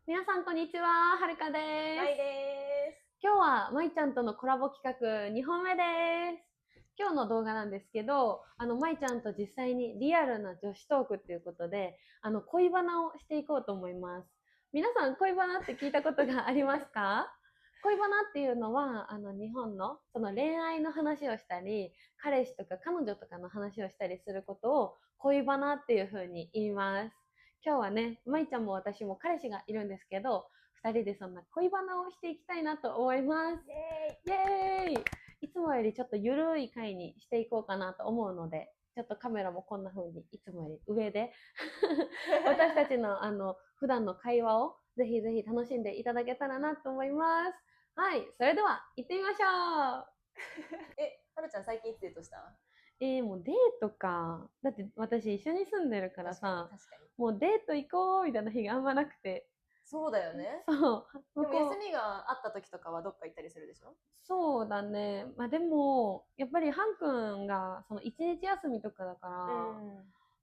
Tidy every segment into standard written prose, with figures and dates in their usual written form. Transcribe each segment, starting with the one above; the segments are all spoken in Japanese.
皆さんこんにちは、はるかです。はいです。今日はまいちゃんとのコラボ企画2本目です。今日の動画なんですけど、まいちゃんと実際にリアルな女子トークっていうことで、恋バナをしていこうと思います。皆さん恋バナって聞いたことがありますか？恋バナっていうのは、日本のその恋愛の話をしたり、彼氏とか彼女とかの話をしたりすることを恋バナっていう風に言います。今日はね、まいちゃんも私も彼氏がいるんですけど、二人でそんな恋バナをしていきたいなと思います。イエーイ。いつもよりちょっとゆるい回にしていこうかなと思うので、ちょっとカメラもこんな風にいつもより上で私たちの普段の会話をぜひぜひ楽しんでいただけたらなと思います。はい、それでは行ってみましょう。はるちゃん最近いつデートした？もうデートか。だって私一緒に住んでるから確かにさ、確かに。もうデート行こうみたいな日があんまなくて。そうだよね。そう、でも休向こう、みがあった時とかはどっか行ったりするでしょ？そうだね。まあでも、やっぱりハン君がその一日休みとかだか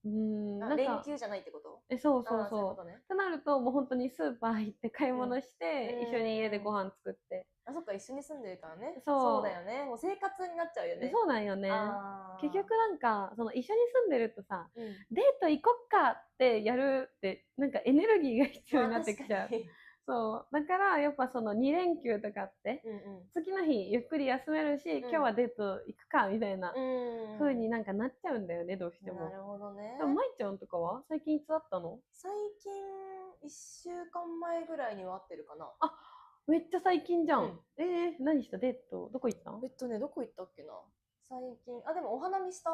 うら、ん。あ、なんか、連休じゃないってこと？そうそうああ、そういうこそう。とね。となると、もう本当にスーパー行って買いうん。物して、一緒に家でご飯作って。あ、そっか、一緒に住んでるからね。そうだそよね。もう生活になっちゃうよう。ね。そうなんよね。結ああ。局なんか、その一緒に住んでるとさ、うん。デート行こっかってやるって、なんかエネルギーが必要になってまあ確かきちゃう。に。そう。だから、やっぱその2連休とかって、うん次の日ゆっくり休めるし、今日はデート行くか、みたいなうん。風になんかなっちゃうんだよね、どうしても。なるほどね。でも、まいちゃんとかは最近いつ会ったの？最近、1週間前ぐらいには会ってるかな。あ、めっちゃ最近じゃん。うん。何したデートどこ行ったん？どこ行ったっけな。最近、あ、でもお花見した。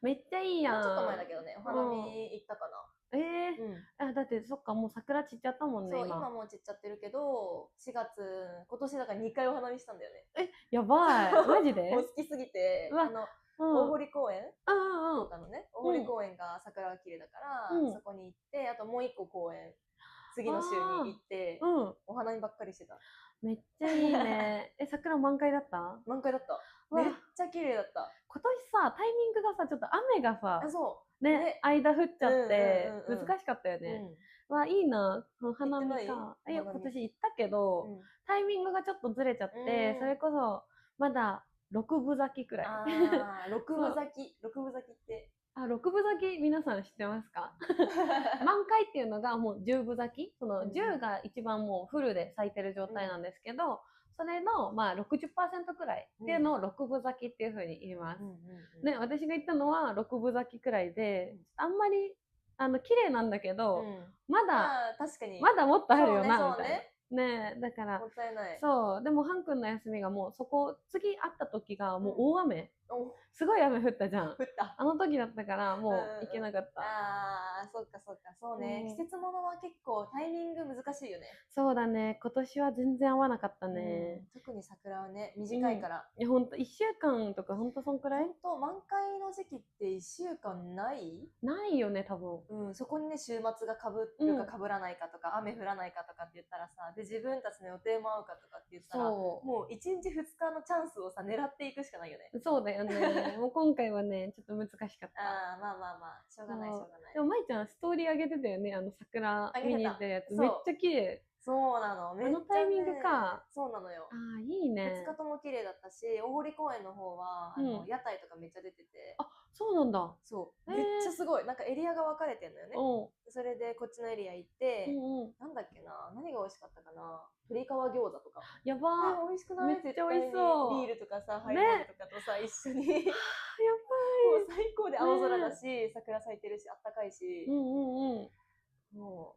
めっちゃいいやもうちょっと前だん。けどね、お花見うん。行ったかな。えうん。あ、だってそっか、もう桜散っちゃったもんね、そう、今今。もう散っちゃってるけど、4月、今年だから2回お花見したんだよね。やばい。マジで？もう好きすぎて、うわ、うん。大堀公園、うんうん福岡のね、大うん。堀公園が桜が綺麗だから、うん。そこに行って、あともう一個公園、次の週に行あって、あ、うん。お花見ばっかりしてた。めっちゃいいね。桜満開だった？満開だった。めっうわ、ちゃ綺麗だった。今年さ、タイミングがさ、ちょっと雨があ、さ、そう。ね、ね。間降っちゃっうんうんて、うんうん。難しかったよね。うん。わ、いいな。花行ってない見か。いや、お花見。今年行ったけど、うん。タイミングがちょっとずれちゃっうて、そーん。れこそ、まだ6分咲きくらい。あー、六そう。分咲き。六分咲きって。あ、6分咲き皆さん知ってますか？満開っていうのがもう10分咲き、その10うんうん。が一番もうフルで咲いてる状態なんですけど、それのまあ60%くらいっていううん。のを6分咲きっていう風に言います。うんうんね、私が言ったのは6分咲きくらいで、うん。あんまり、綺麗なんだけど、うん。まだ、まあ、確かに。まだもっとあるそうね、よな、みたいな。そうね。ね、だから、もったいない。そう、でもハン君の休みがもうそこ、次会った時がもううん。大雨。お、すごい雨降ったじゃん。降った。あの時だったからうんもう行けうんうん。なかった。ああ、そっかそっか。そうね。季そう節物は結構タイミング難しいよね。そうだね。今年は全然合わなかったうね。ん。特に桜はね、うん。短いから。いや、ほんと、1週間とかほんとそんくらいほんと、満開の時期って1週間ない？ないよね、多分。うん、そこにね、週末が被うるかん。被らないかとか、雨降らないかとかって言ったらさ、で、自分たちの予定も合うかとかって言ったら、そもう1日2日のチャンスをさ、狙っていくしかないよね。う。そうだよね。もう今回はね、ちょっと難しかった。ああ、まあまあまあ、しょうがないしょそう。うがない。でも、舞ちゃん、ストーリー上げてたよね。桜見に行ってあげてた。るやつ。めっちゃそう。綺麗。そうなの。あめっちゃのタイミングか。ね、そうなのよ。ああ、いい2日ね。とも綺麗だったし、大堀公園の方は、うん。屋台とかめっちゃ出てて、あ、そうなんだ。そう、ええめっちゃすごい。なんかエリアが分かれてんのよね。ー。うん。それでこっちのエリア行っうて、んうん。なんだっけな、何が美味しかったかな。鶏皮餃子とか。やば。美味しくない？めっちゃ美味し絶対に。ビーそルとかさ、う。ね。ハイボールとかとさ、一緒に。やもう最高でばい。青空だねし、桜咲いてるし、あったかいし、うんうんうん。も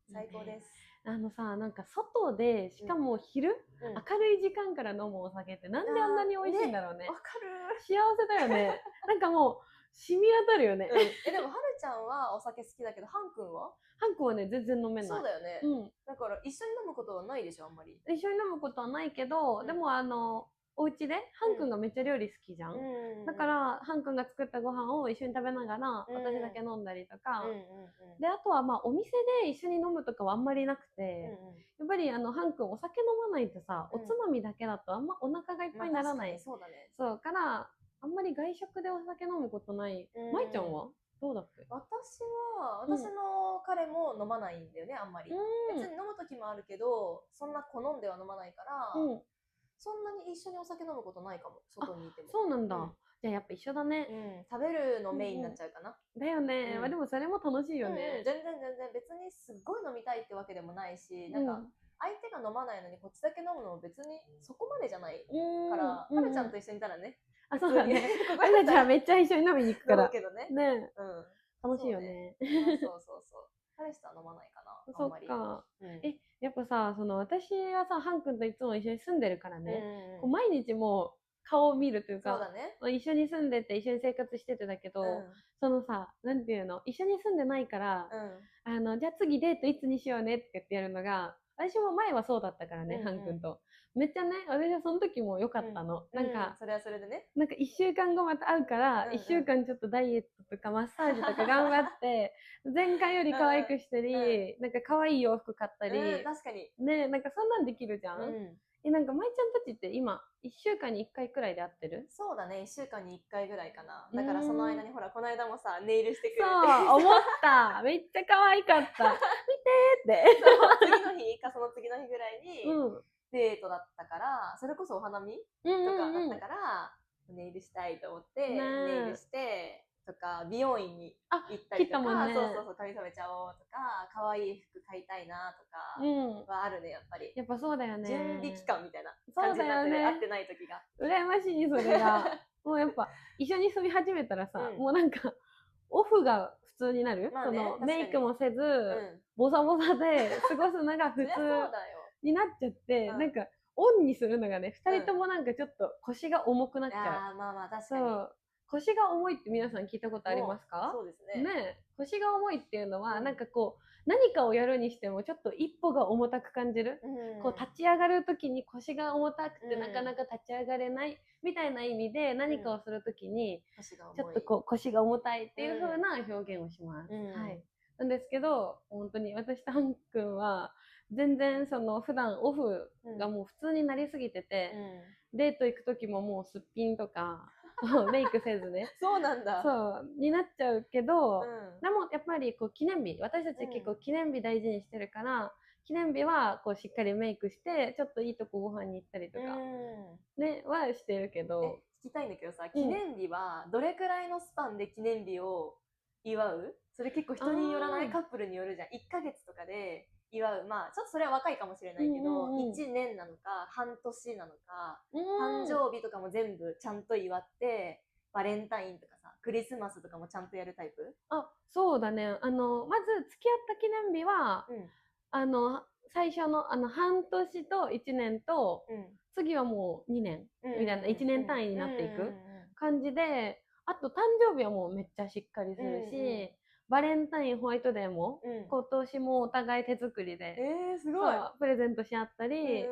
う、いいね。最高です。なんか外で、しかも昼、うん。明るい時間から飲むお酒ってなんであんなに美味しいんだろうね。わかる。幸せだよね。なんかもう、染み渡るよね。うん。でも、はるちゃんはお酒好きだけど、はんくんは？ハンコはね、全然飲めない。そうだよね。うん。だから、一緒に飲むことはないでしょ、あんまり。一緒に飲むことはないけど、うん。でもお家で、ハン君がめっちゃ料理好きじゃうん。ん。うん。だから、ハン君が作ったご飯を一緒に食べながら、うん。私だけ飲んだりとうん。か。うん。で、あとはまあ、お店で一緒に飲むとかはあんまりなくうん。て、うん。やっぱりハン君お酒飲まないとさ、おつまみだけだとあんまお腹がいっぱいにならまあ確かにない。そうだね。そう、から、あんまり外食でお酒飲むことない。うん。舞ちゃんは？どうだっけ？私の彼も飲まないんだよね、あんまり。別に飲む時もあるけど、そんな好んでは飲まないから、そんなに一緒にお酒飲むことないかも、外にいても。そうなんだ。じゃあやっぱ一緒だね。食べるのメインになっちゃうかな。だよね。でもそれも楽しいよね。全然別にすっごい飲みたいってわけでもないし、なんか相手が飲まないのにこっちだけ飲むのも別にそこまでじゃないから、はるちゃんと一緒にいたらね。あ、そうだね。はるちゃんめっちゃ一緒に飲みに行くから。けどね。楽しいよね。そう。彼氏とは飲まないかな。そっか。やっぱさ、私はさ、ハン君といつも一緒に住んでるからね。毎日もう顔を見るというか、一緒に住んでて一緒に生活しててだけど、そのさ、なんていうの、一緒に住んでないから、じゃあ次デートいつにしようねって言ってやるのが、私も前はそうだったからね、ハン君と。めっちゃね、私はその時も良かったの。なんか、それはそれでね。なんか1週間後また会うから、1週間ちょっとダイエットとかマッサージとか頑張って、前回より可愛くしたり、なんか可愛い洋服買ったり、確かに。ね、なんかそんなんできるじゃん。なんか、まいちゃんたちって今、1週間に1回くらいで会ってる？そうだね、1週間に1回ぐらいかな。だからその間にほら、この間もさ、ネイルしてくれて。そう、思った。めっちゃ可愛かった。見てーって。次の日かその次の日ぐらいに、デートだったから、それこそお花見とかだったから、ネイルしたいと思って、ネイルして、とか、美容院に行ったりとか、そう、髪染めちゃおうとか、可愛い服買いたいなとかはあるね、やっぱり。やっぱそうだよね。準備期間みたいな感じになってる、会ってない時が。羨ましい、それが。もうやっぱ、一緒に住み始めたらさ、もうなんか、オフが普通になる。そのメイクもせず、ボサボサで過ごすのが普通になっちゃって、なんか、オンにするのがね、2人ともなんかちょっと腰が重くなっちゃう。まあ確かに。腰が重いって皆さん聞いたことありますか？そうですね。ね、腰が重いっていうのは、なんかこう、何かをやるにしてもちょっと一歩が重たく感じる。こう立ち上がるときに腰が重たくてなかなか立ち上がれないみたいな意味で、何かをするときに、ちょっとこう腰が重たいっていう風な表現をします。はい。なんですけど、本当に私とハン君は、全然その普段オフがもう普通になりすぎてて、デート行くときももうすっぴんとか、メイクせずね。そうなんだ。そうになっちゃうけど、でもやっぱりこう記念日、私たち結構記念日大事にしてるから、記念日はこうしっかりメイクしてちょっといいとこご飯に行ったりとかねはしてるけど、聞きたいんだけどさ、記念日はどれくらいのスパンで記念日を祝う？それ結構人によらない？カップルによるじゃん。1ヶ月とかで祝う。まあちょっとそれは若いかもしれないけど、1年なのか半年なのか、誕生日とかも全部ちゃんと祝って、バレンタインとかさ、クリスマスとかもちゃんとやるタイプ？そうだね。まず付き合った記念日は、最初の半年と1年と、次はもう2年みたいな1年単位になっていく感じで、あと誕生日はもうめっちゃしっかりするし、バレンタイン、ホワイトデーも、今年もお互い手作りで、すごいプレゼントし合ったり、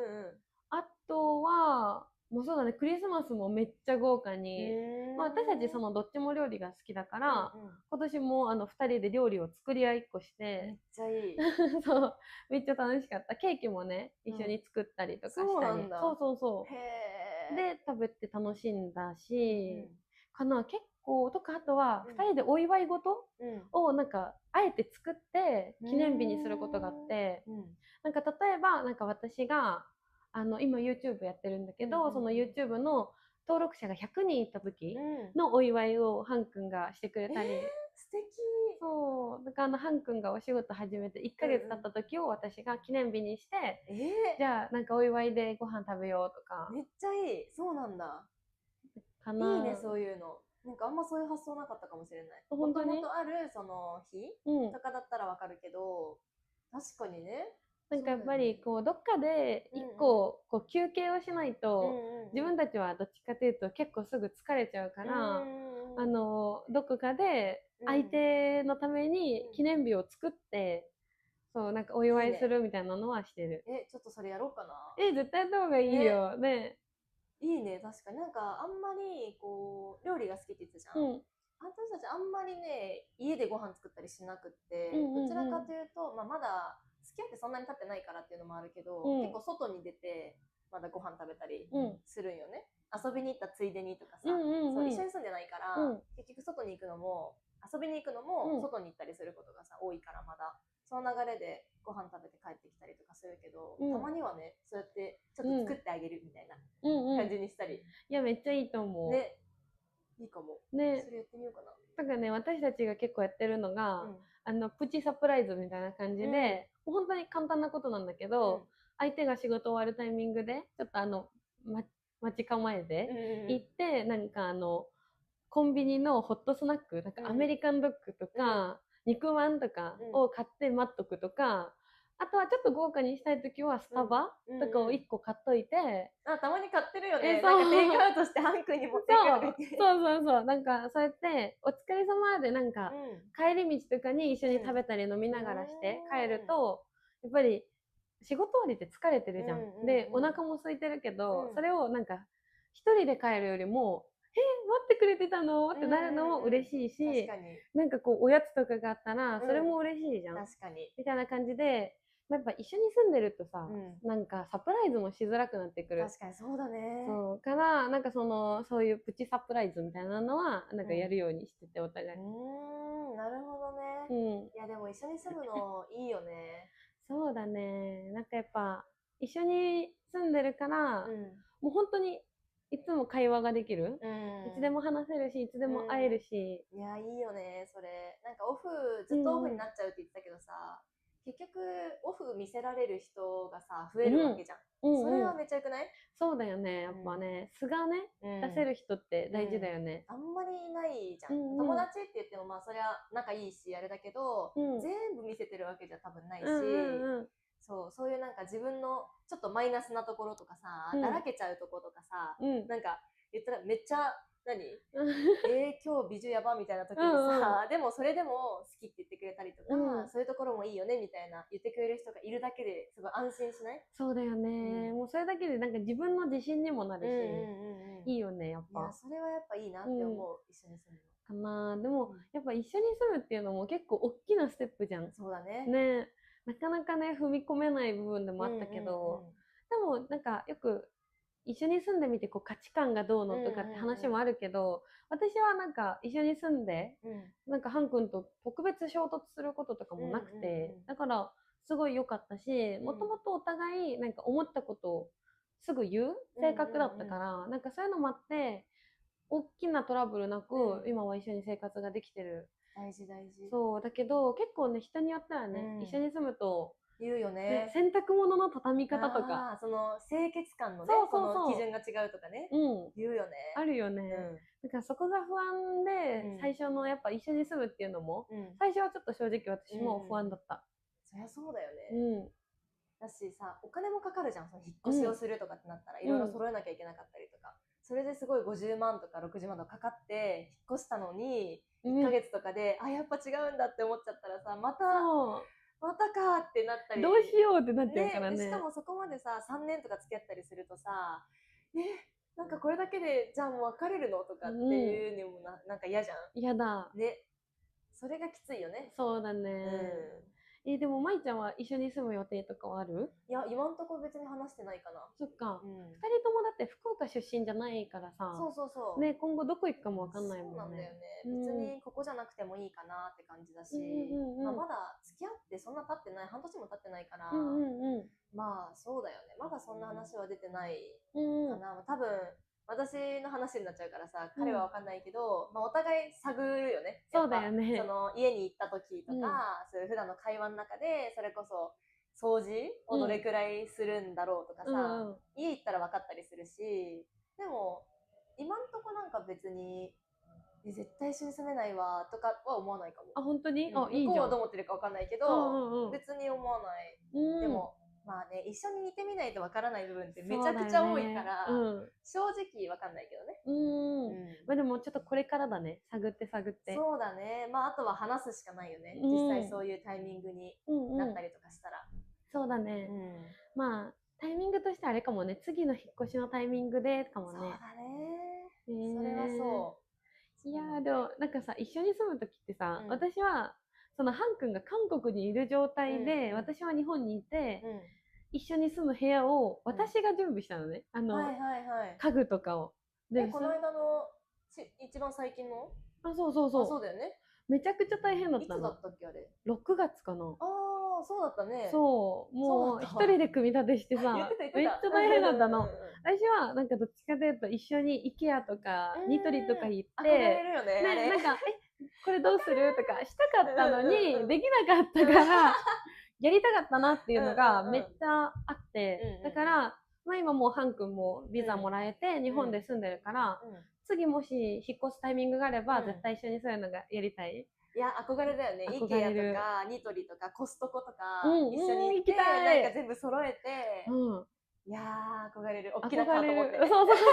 あとは、もうそうだね、クリスマスもめっちゃ豪華に、私たちそのどっちも料理が好きだから、今年も2人で料理を作り合いっこして、めっちゃいい。そう、めっちゃ楽しかった。ケーキもね、一緒に作ったりとかしたり。そうで、食べて楽しんだし、かな、結構、とか、あとは、2人でお祝い事を、なんか、あえて作って、記念日にすることがあって、なんか、例えば、なんか私が、今 YouTube やってるんだけど、その YouTube の登録者が100人いった時のお祝いをハン君がしてくれたり。素敵。そう。だからハン君がお仕事始めて1ヶ月経った時を私が記念日にして、じゃあなんかお祝いでご飯食べようとか。めっちゃいい。そうなんだ。かな。いいね、そういうの。なんかあんまそういう発想なかったかもしれない。本当に？もともとあるその日とかだったらわかるけど、確かにね。なんかやっぱりこうどっかで一個こう休憩をしないと、自分たちはどっちかというと結構すぐ疲れちゃうから、どこかで相手のために記念日を作って、そうなんかお祝いするみたいなのはしてる。ちょっとそれやろうかな。絶対やった方がいいよね。いいね、確かに。なんかあんまりこう料理が好きって言ってたじゃん。私たちあんまりね、家でご飯作ったりしなくって、どちらかというと、まだ付き合ってそんなに経ってないからっていうのもあるけど、結構外に出てまだご飯食べたりするんよね。遊びに行ったついでにとかさ、そう一緒に住んでないから、結局外に行くのも遊びに行くのも外に行ったりすることがさ多いからまだその流れでご飯食べて帰ってきたりとかするけど、たまにはねそうやってちょっと作ってあげるみたいな感じにしたり、いやめっちゃいいと思うね、いいかもね。それやってみようかな。だからね、私たちが結構やってるのが、プチサプライズみたいな感じで、もう本当に簡単なことなんだけど、相手が仕事終わるタイミングでちょっと待ち構えて行って、なんかコンビニのホットスナック、なんかアメリカンドッグとか、肉まんとかを買って待っとくとか、あとはちょっと豪華にしたいときはスタバとかを1個買っといて、たまに買ってるよね。なんかテイクアウトしてハン君に持ってくる。そうなんかそうやってお疲れ様でなんか帰り道とかに一緒に食べたり飲みながらして帰ると、やっぱり仕事終わりって疲れてるじゃん。でお腹も空いてるけど、それをなんか一人で帰るよりも待ってくれてたのってなるのも嬉しいし、なんかこうおやつとかがあったらそれも嬉しいじゃん。確かに。みたいな感じで、やっぱ一緒に住んでるとさ、なんかサプライズもしづらくなってくる。確かにそうだね。そうからなんかそういうプチサプライズみたいなのはなんかやるようにしてて、お互い。なるほどね。いやでも一緒に住むのいいよね。そうだね。なんかやっぱ一緒に住んでるから、もう本当にいつも会話ができる、いつでも話せるし、いつでも会えるし。いやいいよねそれ。なんかずっとオフになっちゃうって言ってたけどさ、結局オフ見せられる人がさ増えるわけじゃん。それはめっちゃよくない？そうだよね。やっぱね、素がね、出せる人って大事だよね。あんまりいないじゃん。友達って言ってもまあそりゃ仲いいしあれだけど、全部見せてるわけじゃ多分ないし、そういうなんか自分のちょっとマイナスなところとかさ、だらけちゃうところとかさ、なんか言ったらめっちゃ今日美女やばみたいな時にさ、でもそれでも好きって言ってくれたりとか、そういうところもいいよねみたいな言ってくれる人がいるだけですごい安心しない？そうだよね、もうそれだけでなんか自分の自信にもなるし、いいよねやっぱ。いやそれはやっぱいいなって思う、一緒に住むのかな。でも、やっぱ一緒に住むっていうのも結構大きなステップじゃん。そうだね。ね、なかなかね踏み込めない部分でもあったけど、でもなんかよく一緒に住んでみてこう価値観がどうのとかって話もあるけど、私はなんか一緒に住んで、なんかハン君と特別衝突することとかもなくて、だからすごい良かったし、もともとお互いなんか思ったことをすぐ言う性格だったから、なんかそういうのもあって大きなトラブルなく、今は一緒に生活ができてる。大事大事。そうだけど結構ね人によってはね、一緒に住むと言うよね。洗濯物の畳み方とか、その清潔感のね、この基準が違うとかね、言うよね。あるよね。だからそこが不安で、最初のやっぱ一緒に住むっていうのも、最初はちょっと正直私も不安だった。そりゃそうだよね。だしさ、お金もかかるじゃん、その引っ越しをするとかってなったら、いろいろ揃えなきゃいけなかったりとか。それですごい50万とか60万とかかかって引っ越したのに、1ヶ月とかで、やっぱ違うんだって思っちゃったらさ、またかってなったり、どうしようってなっちゃうからね。しかもそこまでさ3年とか付き合ったりするとさ、なんかこれだけでじゃあもう別れるのとかっていうのもなんか嫌じゃん。嫌だね。それがきついよね。そうだね。でも舞ちゃんは一緒に住む予定とかはある？いや今んとこ別に話してないかな。そっか、2人ともだって福岡出身じゃないからさ、そうね、今後どこ行くかも分かんないもんね。そうなんだよね、別にここじゃなくてもいいかなって感じだし、まだ付き合ってそんな経ってない、半年も経ってないから、まあそうだよね、まだそんな話は出てないかな。多分私の話になっちゃうからさ、彼は分かんないけど、お互い探るよね。そうだよね。その家に行った時とか、そういう普段の会話の中でそれこそ掃除をどれくらいするんだろうとかさ、家行ったら分かったりするし、でも今んとこなんか別に絶対一緒に住めないわとかは思わないかも。本当に？いいじゃん。向こうはどう思ってるか分かんないけど、別に思わない。でもまあね、一緒にいてみないとわからない部分ってめちゃくちゃ多いから、正直わかんないけどね。まあでもちょっとこれからだね、探って。そうだね。まああとは話すしかないよね。実際そういうタイミングになったりとかしたら。そうだね。まあタイミングとしてあれかもね、次の引っ越しのタイミングでかもね。そうだね。それはそう。いやでもなんかさ、一緒に住む時ってさ、私はそのハン君が韓国にいる状態で、私は日本にいて、一緒に住む部屋を私が準備したのね。家具とかを。でこの間の一番最近の？そうそうだよね。めちゃくちゃ大変だったの。いつだったっけあれ。 6月かな。ああ、そうだったね。そうもう一そうだったわ人で組み立てしてさ言ってた言ってた。めっちゃ大変だったの。うんうんうんうん私はなんかどっちかというと一緒に IKEA とかニトリとか行っ憧れて、るよね。あれなんかこれどうするとかしたかったのうんうんうんにできなかったからやりたかったなっていうのがうんうんうんめっちゃあって、うんうんうんだから、まあ、今もうハン君もビザもらえて日本で住んでるから、次もし引っ越すタイミングがあれば、うん絶対一緒にそういうのがやりたい。いや、憧れだよね。憧れる IKEA とか、ニトリとか、コストコとか、うん一緒に行って、行きたいなんか全部揃えて、うんいやー、憧れる。大きなカ憧れート持ってね。るそうそうそう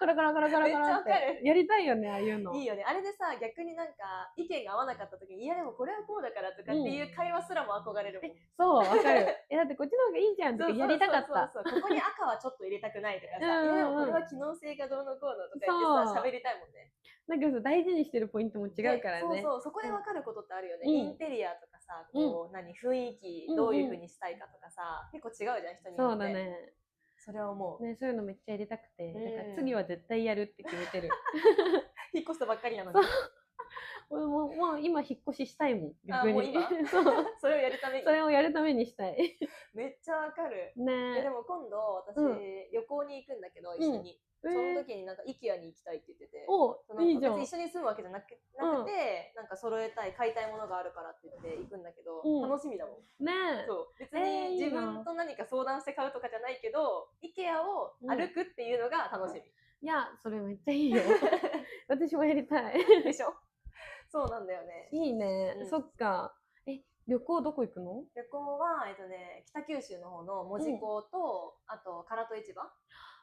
コロコロコロコロコロっめっちゃわかてるやりたいよねああいうの。いいよね。あれでさ、逆になんか、意見が合わなかった時に、いやでもこれはこうだからとかっていう会話すらも憧れるもん。そうわかるだってこっちの方がいいじゃんとかやりたかったそうそうそうそう。ここに赤はちょっと入れたくないとかさ、うんうんうんいやでもこれは機能性がどうのこうのとか言ってさ、そう喋りたいもんね。なんかさ大事にしてるポイントも違うからね。そうそう、そこで分かることってあるよね。うんインテリアとかさ、こう、雰囲気、どういう風にしたいかとかさ、結構違うじゃん、人によって。そうだね。それは思う。ね、そういうのめっちゃやりたくて、うんだから次は絶対やるって決めてる。引っ越したばっかりなのに。俺もう今引っ越ししたいもん、あ逆に。もう今そう。それをやるためにそ。れをやるためにしたい。めっちゃわかる。ねでも今度、私、うん旅行に行くんだけど、一緒に。その時になんか IKEA に行きたいって言ってて。おそのいいじゃん。別に一緒に住むわけじゃなくて、なんか揃えたい、買いたいものがあるからって言って行くんだけど、うん楽しみだもん。ねそう別にいいな自分と何か相談して買うとかじゃないけど、IKEA を歩くっていうのが楽しみ。いや、それめっちゃいいよ。私もやりたい。でしょそうなんだよね。いいね、うんそっか。旅行どこ行くの？旅行は、北九州の方の門司港と、あと、唐戸市場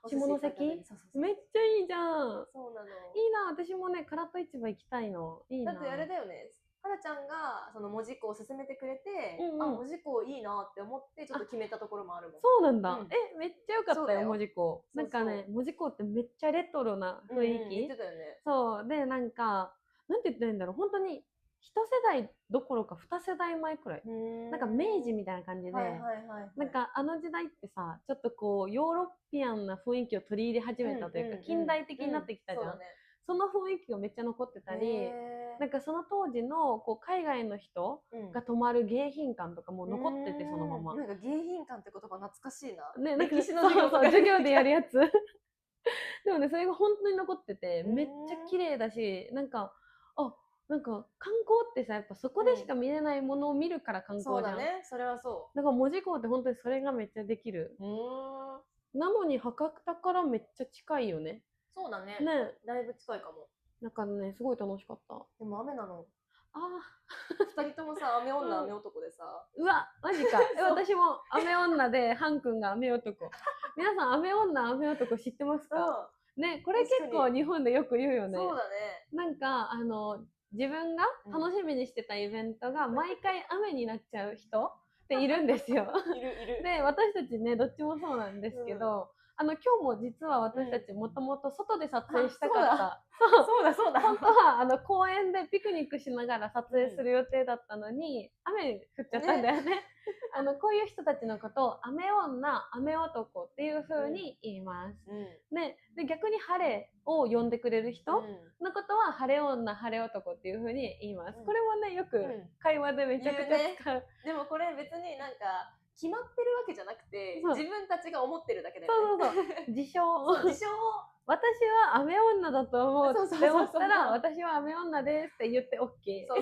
下関？そうそうそうめっちゃいいじゃん。そうなの。いいな、私もね、唐戸市場行きたいの。いいな。だってあれだよね。かなちゃんがその門司港を勧めてくれて、うんうんあ、門司港いいなって思ってちょっと決めたところもあるもん。そうなんだ。うんめっちゃ良かったよ、そうだよ門司港。なんかね、門司港ってめっちゃレトロな雰囲気。言ってたよね。そう。で、なんか、なんて言ったらいいんだろう。本当に、一世代どころか二世代前くらい。なんか明治みたいな感じで、なんかあの時代ってさ、ちょっとこう、ヨーロピアンな雰囲気を取り入れ始めたというか、近代的になってきたじゃん。その雰囲気がめっちゃ残ってたり、なんかその当時のこう海外の人が泊まる迎賓館とかも残ってて、そのまま。なんか迎賓館って言葉懐かしいな。ね、なんか歴史の授業とか授業でやるやつ。でもね、それが本当に残ってて、めっちゃ綺麗だし、なんか観光ってさ、やっぱそこでしか見れないものを見るから観光じゃん。そうだね、それはそう。だから門司港って本当にそれがめっちゃできる。なのに博多からめっちゃ近いよね。そうだね。ね、だいぶ近いかも。なんかね、すごい楽しかった。でも雨なの。あ二人ともさ、雨女、雨男でさ。うわ、マジか。私も雨女で、ハン君が雨男。皆さん、雨女、雨男知ってますか？ね、これ結構日本でよく言うよね。そうだね。なんか、自分が楽しみにしてたイベントが毎回雨になっちゃう人っているんですよ。いる。で、私たちね、どっちもそうなんですけど、今日も実は私たちもともと外で撮影したかった。そうだ。本当は公園でピクニックしながら撮影する予定だったのに、雨降っちゃったんだよね。こういう人たちのことを雨女、雨男っていう風に言います。ね、で逆に晴れを呼んでくれる人のことは晴れ女、晴れ男っていう風に言います。これもね、よく会話でめちゃくちゃ使う。でもこれ別になんか決まってるわけじゃなくて、自分たちが思ってるだけで、そう自称私は雨女だと思うって思ったら、私は雨女ですって言って OK。そ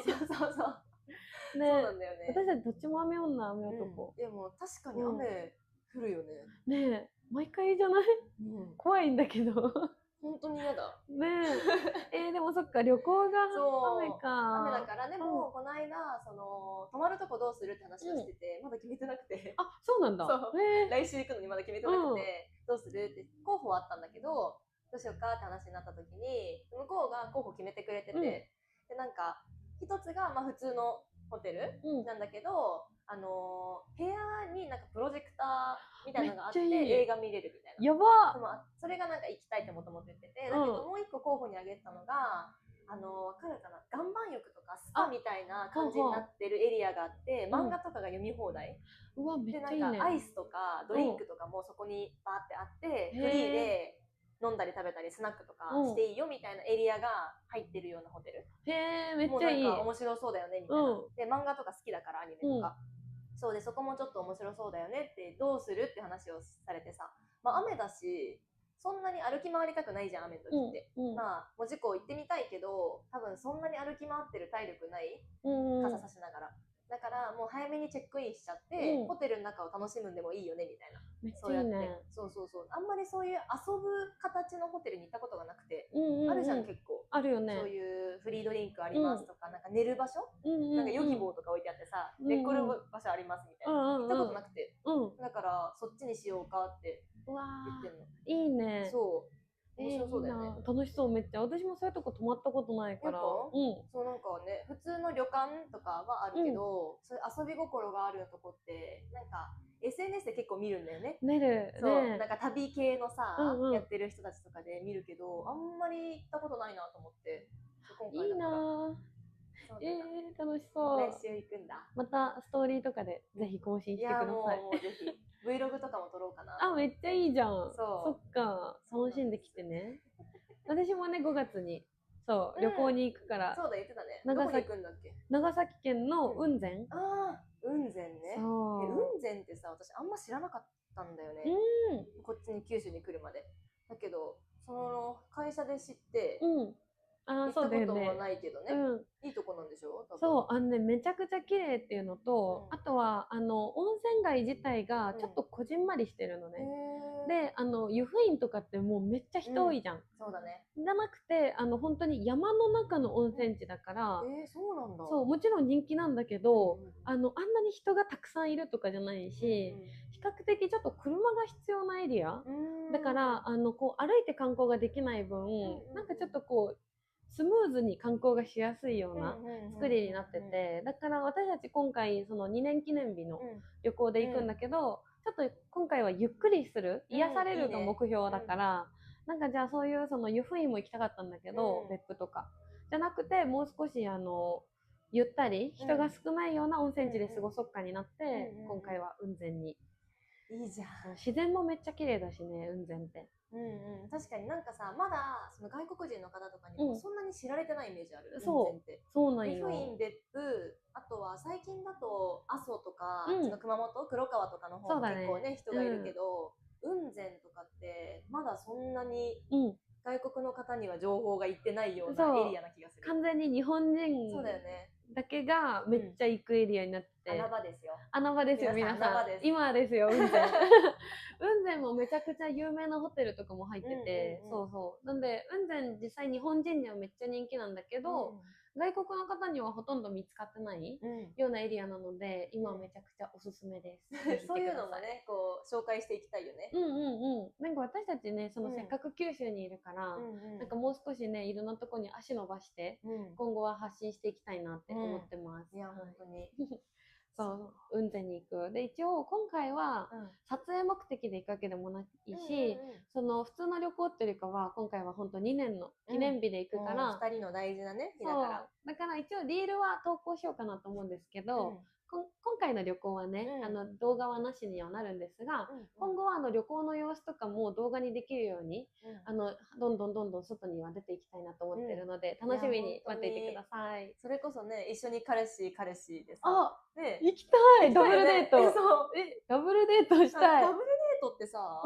うなんだよね。私たちどっちも雨女、雨男。でも確かに雨降るよね。ねえ、毎回じゃない？怖いんだけど。本当に嫌だ。ねえ。でもそっか、旅行が雨か。雨だから、でもこの間、泊まるとこどうするって話をしてて、まだ決めてなくて。あ、そうなんだ。来週行くのにまだ決めてなくて、どうするって候補はあったんだけど、どうしようかって話になった時に、向こうが候補決めてくれてて、で、なんか、一つが、普通のホテルなんだけど、部屋になんかプロジェクターみたいなのがあって映画見れるみたいな。やば。それがなんか行きたいってもともと言ってて、だけどもう一個候補に挙げたのが、わかるかな、岩盤浴とかスパみたいな感じになってるエリアがあって、漫画とかが読み放題。うわ、めっちゃいいね。で、なんかアイスとかドリンクとかもそこにバーってあって、フリーで飲んだり食べたりスナックとかしていいよみたいなエリアが入ってるようなホテル。へえ、めっちゃいい。もうなんか面白そうだよねみたいな。で、漫画とか好きだからアニメとか。そうで、そこもちょっと面白そうだよねって、どうするって話をされてさ、まあ雨だし、そんなに歩き回りたくないじゃん、雨の時って。まあ、門司港行ってみたいけど、多分そんなに歩き回ってる体力ない、傘さしながら。だからもう早めにチェックインしちゃって、ホテルの中を楽しむんでもいいよねみたいな。めっちゃいいね。そうそうそう。あんまりそういう遊ぶ形のホテルに行ったことがなくて、あるじゃん結構。あるよね。そういうフリードリンクありますとか、なんか寝る場所、なんかヨギボーとか置いてあってさ、寝っ転ぶ場所ありますみたいな。行ったことなくて。だからそっちにしようかって言ってんの。いいね。そう。面白そうだよね。楽しそうめっちゃ。私もそういうとこ泊まったことないから。そうなんかね、普通の旅館とかはあるけど、そういう遊び心があるとこってなんか SNS で結構見るんだよね。見る。そう、なんか旅系のさ、やってる人たちとかで見るけど、あんまり行ったことないなと思って。いいな。楽しそう。来週行くんだ。またストーリーとかでぜひ更新してください。もうぜひ Vlog とかも撮ろうかな。あ、めっちゃいいじゃん。そっか、楽しんできてね。私もね、5月にそう旅行に行くから。そうだ、言ってたね。どこに行くんだっけ？長崎県の雲仙。ああ、雲仙ね。雲仙ってさ、私あんま知らなかったんだよね。こっちに九州に来るまで。だけどその会社で知って。行ったこともないけどね。いいとこなんでしょ？そう、めちゃくちゃ綺麗っていうのと、あとは温泉街自体がちょっとこじんまりしてるのね。で、湯布院とかってもうめっちゃ人多いじゃん。そうだね。じゃなくて、本当に山の中の温泉地だから、そうなんだ。そう、もちろん人気なんだけど、あんなに人がたくさんいるとかじゃないし、比較的ちょっと車が必要なエリアだから、こう歩いて観光ができない分、なんかちょっとこう、スムーズに観光がしやすいような作りになってて、だから私たち今回その2年記念日の旅行で行くんだけど、ちょっと今回はゆっくりする、癒されるが目標だから、なんかじゃあそういうその湯布院も行きたかったんだけど、別府とかじゃなくて、もう少しゆったり人が少ないような温泉地で過ごそっかになって、今回は雲仙に。いいじゃん。自然もめっちゃ綺麗だしね、雲仙って。確かになんかさ、まだその外国人の方とかにもそんなに知られてないイメージある。そうなんよ。湯布院、別府、あとは最近だと阿蘇とか、熊本、黒川とかの方結構ね、人がいるけど、雲仙とかってまだそんなに外国の方には情報がいってないようなエリアな気がする。完全に日本人そうだよね。だけがめっちゃ行くエリアになって、穴場ですよ。穴場ですよ、皆さん。今ですよ、雲仙。雲仙もめちゃくちゃ有名なホテルとかも入ってて、そうそう。なんで、雲仙実際日本人にはめっちゃ人気なんだけど、外国の方にはほとんど見つかってないようなエリアなので、今めちゃくちゃおすすめです。そういうのもね、こう紹介していきたいよね。なんか私たちね、そのせっかく九州にいるから、なんかもう少しね、いろんなとこに足伸ばして、今後は発信していきたいなって思ってます。いや、本当に。そう、雲仙に行く。で、一応今回は撮影目的で行くわけでもないし、その普通の旅行っていうよりかは、今回は本当2年の記念日で行くから、2人の大事なね、日だから。だから一応リールは投稿しようかなと思うんですけど、今回の旅行はね、動画はなしにはなるんですが、今後は旅行の様子とかも動画にできるように、どんどん外には出ていきたいなと思ってるので、楽しみに待っていてください。それこそね、一緒に彼氏でさ、行きたい、ダブルデート。ダブルデートしたい。ダブルデートってさ、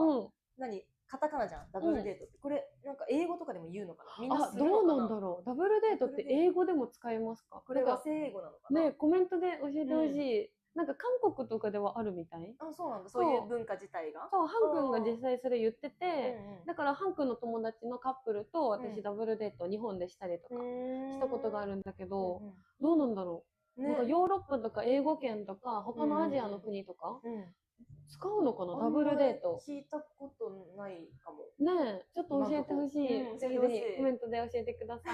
何カタカナじゃん、ダブルデートって。これ、なんか英語とかでも言うのかな、みんなするのかな。どうなんだろう。ダブルデートって英語でも使えますか？これ和製英語なのかな。ね、コメントで教えてほしい。なんか韓国とかではあるみたい。あ、そうなんだ。そういう文化自体が。そう、ハン君が実際それ言ってて、だからハン君の友達のカップルと私ダブルデート日本でしたりとかしたことがあるんだけど、どうなんだろう。なんかヨーロッパとか英語圏とか他のアジアの国とか使うのかな、ダブルデート。聞いたことないかも。ねえ、ちょっと教えてほしい。ぜひぜひコメントで教えてください。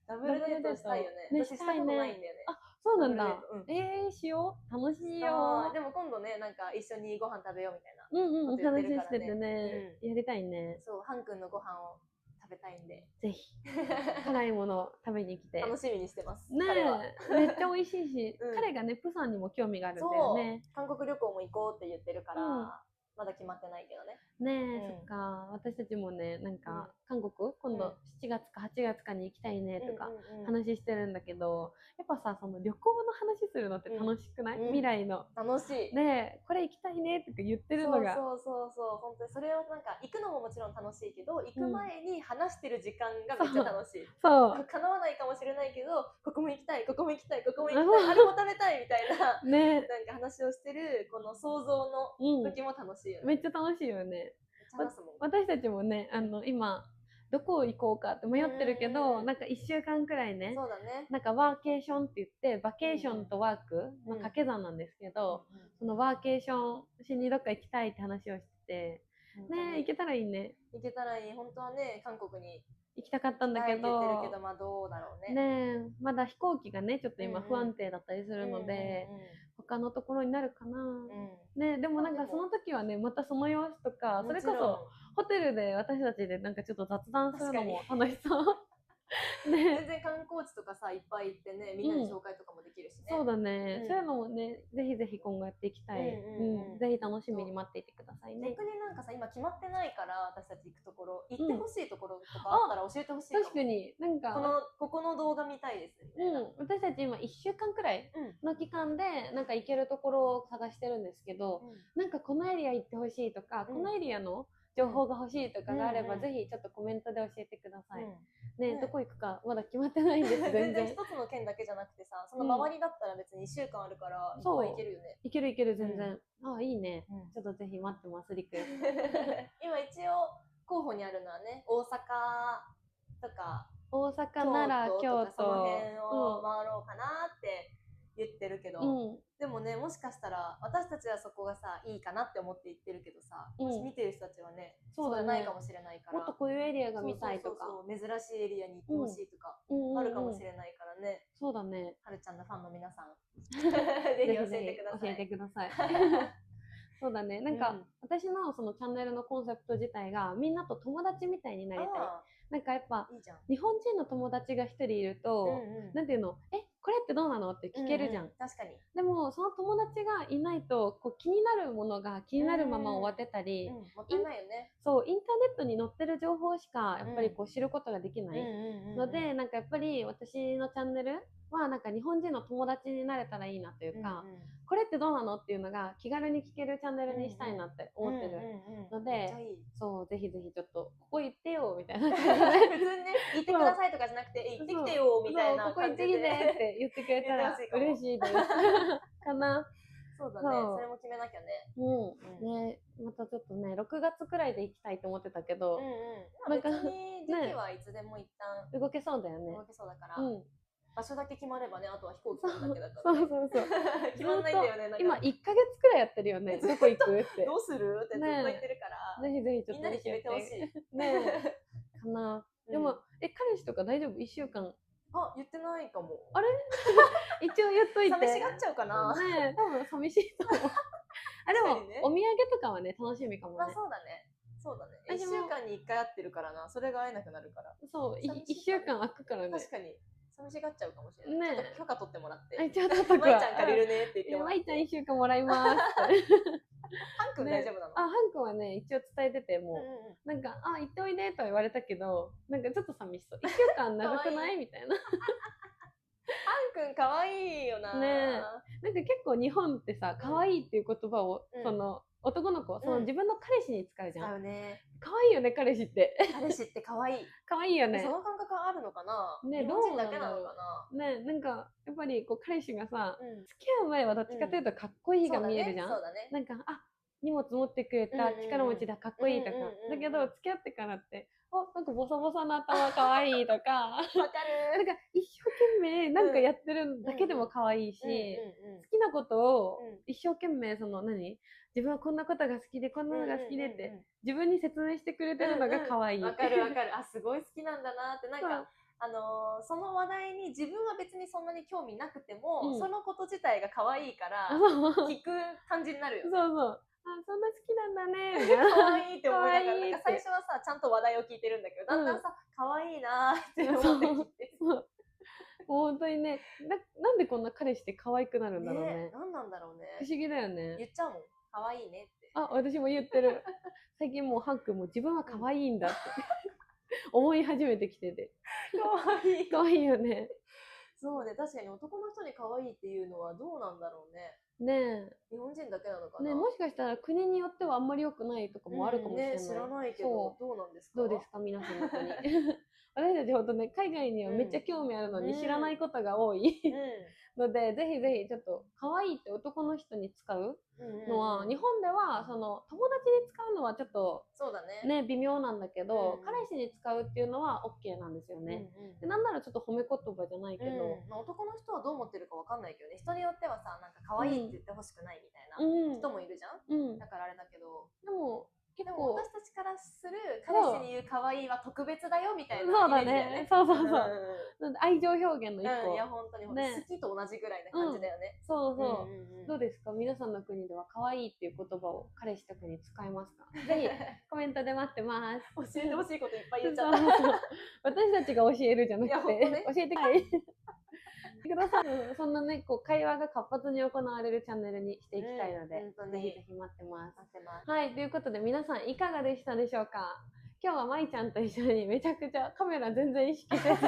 ダブルデートしたいよね。私したことないんだよね。あ、そうなんだ。しよう。楽しいよ。でも今度ね、なんか一緒にご飯食べようみたいな。話しててね。やりたいね。そう、ハン君のご飯を食べたいんで。ぜひ。辛いものを食べに来て。楽しみにしてます。ねえ、めっちゃ美味しいし、彼がね、プサンにも興味があるんだよね。韓国旅行も行こうって言ってるから、まだ決まってないけどね。ねえ、うんそっか。私たちもね、なんか、韓国、今うん度7月か8月かに行きたいねとかうんうんうん話してるんだけど、やっぱさ、その旅行の話するのって楽しくない？うん未来の。楽しい。ねえ、これ行きたいねとか言ってるのが。そうそうそうそう、本当にそれをなんか行くのももちろん楽しいけど、行く前に話してる時間がめっちゃ楽しい。そう。叶わないかもしれないけど、ここも行きたい、ここも行きたい、ここも行きたい、あれも食べたいみたいな、ねなんか話をしてるこの想像のうん。時も楽しいよね。めっちゃ楽しいよね。めっちゃ話すもん。私たちもね、今、どこ行こうかって迷ってるけうんうんど、うんなんか1週間くらいね、そうだね。なんかワーケーションって言って、バケーションとワークの掛け算なんですけど、そのワーケーションしにどっか行きたいって話をしてて、ねえ、行けたらいいね。行けたらいい。本当はね、韓国に行きたかったんだけ行きたいって言ってるけど、ど、まあどうだろうね。ねえ、まだ飛行機がね、ちょっと今うんうん不安定だったりするので、他のところになるかな。うんうんねえ、でもなんまあでもかその時はね、またその様子とか、それこもちろんそホテルで私たちでなんかちょっと雑談するのも楽しそう。全ね、然観光地とかさいっぱい行ってね、みんなに紹介とかもできるしね。そうだね、うんそういうのもね、ぜひぜひ今後やっていきたい。ぜひ楽しみに待っていてくださいね。逆になんかさ、今決まってないから私たち行くところ、行ってほしいところとかあったら教えてほしいかも。確かに、なんか、ここの動画見たいですみたいな。私たち今1週間くらいの期間でなんか行けるところを探してるんですけど、なんかこのエリア行ってほしいとか、このエリアの情報が欲しいとかがあれば、ぜひちょっとコメントで教えてください。ね、どこ行くかまだ決まってないんです。全然一つの県だけじゃなくてさ、その周りだったら別に1週間あるからいっぱい行けるよね。いけるいける全然。あ、いいね。ちょっとぜひ待ってます、リクエスト。今一応候補にあるのはね、大阪とか大阪、奈良、京都、その辺を回ろうかなって言ってるけど、でもね、もしかしたら私たちはそこがさいいかなって思って言ってるけどさ、もし見てる人たちはね、そうじゃないかもしれないから、もっとこういうエリアが見たいとか、珍しいエリアに行ってほしいとかあるかもしれないからね。そうだね。はるちゃんのファンの皆さん、ぜひ教えてください。教えてください。そうだね。なんか、私のそのチャンネルのコンセプト自体がみんなと友達みたいになりたい。なんかやっぱ日本人の友達が一人いると、なんていうの、これってどうなのって聞けるじゃん。確かに。でもその友達がいないとこう気になるものが気になるまま終わってたり、もったいないよね。そう、インターネットに載ってる情報しかやっぱりこう知ることができないので、なんかやっぱり私のチャンネルはなんか日本人の友達になれたらいいなというか、これってどうなのっていうのが気軽に聞けるチャンネルにしたいなって思ってるので、そう、ぜひぜひちょっとここ行ってよみたいな感じで別にね、行ってくださいとかじゃなくて、行ってきてよみたいなここ行ってきてって言ってくれたら嬉しいですかな。そうだね、それも決めなきゃね。ね、またちょっとね、6月くらいで行きたいと思ってたけど、別に時期はいつでも一旦動けそうだよね。動けそうだから、場所だけ決まらばね、あとは飛行機だけだから。そうそうそう。決まんないんだよね。今1ヶ月くらいやってるよね。どこ行くって。どうするってずっと言ってるから。ぜひぜひちょっとみんなに決めてほしい。ねえ。かな。でも、彼氏とか大丈夫？1週間。あ、言ってないかも。あれ一応言っといて。寂しがっちゃうかな。ねえ、多分寂しいと思う。あ、でも、お土産とかはね、楽しみかもね。まあそうだね。そうだね。1週間に1回会ってるからな。それが会えなくなるから。そう、1週間空くからね。確かに。寂しがっちゃうかもしれない。ちょっと許可取ってもらって。まいちゃん借りるねって言ってもらって。まいちゃん1週間もらいます。ハン君大丈夫なの？ハン君はね、一応伝えてても、なんか、行っておいでとは言われたけど、なんかちょっと寂しそう。1週間長くないみたいな。ハン君かわいいよな。ね、なんか結構日本ってさ、可愛いっていう言葉を、その男の子、その自分の彼氏に使うじゃん。可愛いよね、彼氏って。彼氏って可愛い。可愛いよね。その感覚あるのかな。ね、日本人だけなのかな。ね、なんかやっぱりこう彼氏がさ、付き合う前はどっちかというとかっこいいが見えるじゃん。なんか荷物持ってくれた力持ちだ、かっこいいとか。だけど付き合ってからって。なんかボサボサの頭可愛いとか、わかる。なんか一生懸命なんかやってるだけでも可愛いし、好きなことを一生懸命自分はこんなことが好きでこんなのが好きでって自分に説明してくれてるのが可愛い。わかるわかる。すごい好きなんだなって、なんかその話題に自分は別にそんなに興味なくても、そのこと自体が可愛いから聞く感じになるよね。そうそう。そんな好きなんだねみたいな。可愛いって思いながら、なんか最初はさちゃんと話題を聞いてるんだけど、だんだんさ可愛いなって思って聞いて。本当にね、なんでこんな彼氏って可愛くなるんだろうね。何なんだろうね。不思議だよね。言っちゃうもん。可愛いねって。あ、私も言ってる。最近もうハン君も自分は可愛いんだって思い始めてきてて。可愛い。可愛いよね。そうね、確かに男の人に可愛いっていうのはどうなんだろうね。ね日本人だけなのかえ。な。ね、もしかしたら国によってはあんまり良くないとかもあるかもしれない。ね、知らないけど、どうなんですか？どうですか、皆さんの国。私たちほんとね、海外にはめっちゃ興味あるのに知らないことが多いので、ぜひぜひちょっと可愛いって男の人に使うのは、日本ではその友達に使うのはちょっとそうだね、微妙なんだけど、彼氏に使うっていうのは OK なんですよね。で、なんならちょっと褒め言葉じゃないけど、まあ、男の人はどう思ってるかわかんないけどね、人によってはさ、なんか可愛いって言ってほしくないみたいな人もいるじゃん。だからあれだけど、でも結でも構私たちからする彼氏に言う可愛いは特別だよみたいなそうだイメージだよね。ね。そうそうそう。なんで愛情表現の一個。いや本当に、ね、好きと同じぐらいな感じだよね。そうそう。どうですか、皆さんの国では可愛いっていう言葉を彼氏とかに使いますか？ぜひコメントで待ってます。教えてほしいこといっぱい言っちゃった。私たちが教えるじゃなくて、ね、教えてください。ください。そんなね、こう会話が活発に行われるチャンネルにしていきたいので、ぜひぜひ待ってます。はい、ということで皆さんいかがでしたでしょうか？今日はまいちゃんと一緒にめちゃくちゃカメラ全然意識せず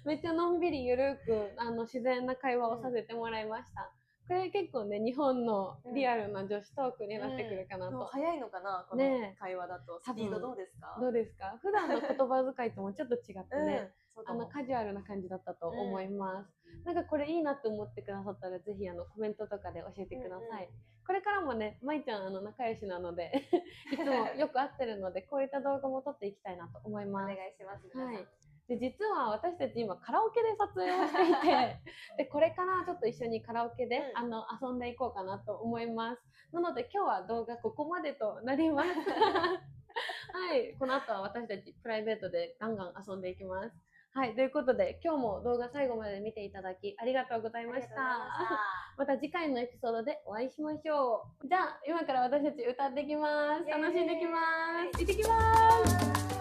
めっちゃのんびりゆるく自然な会話をさせてもらいました。これ結構ね、日本のリアルな女子トークになってくるかなと。早いのかな、この会話だと。スピードどうですか？どうですか？普段の言葉遣いともちょっと違ってね、カジュアルな感じだったと思います。なんかこれいいなって思ってくださったら、ぜひコメントとかで教えてください。これからもね、まいちゃん仲良しなのでいつもよく会ってるので、こういった動画も撮っていきたいなと思います。お願いします。はい。で、実は私たち今カラオケで撮影をしていてで、これからちょっと一緒にカラオケで、遊んでいこうかなと思います。なので今日は動画ここまでとなりますはい、この後は私たちプライベートでガンガン遊んでいきます。はい、ということで今日も動画最後まで見ていただきありがとうございました。また次回のエピソードでお会いしましょう。じゃあ今から私たち歌っていきます。楽しんできます。行ってきます。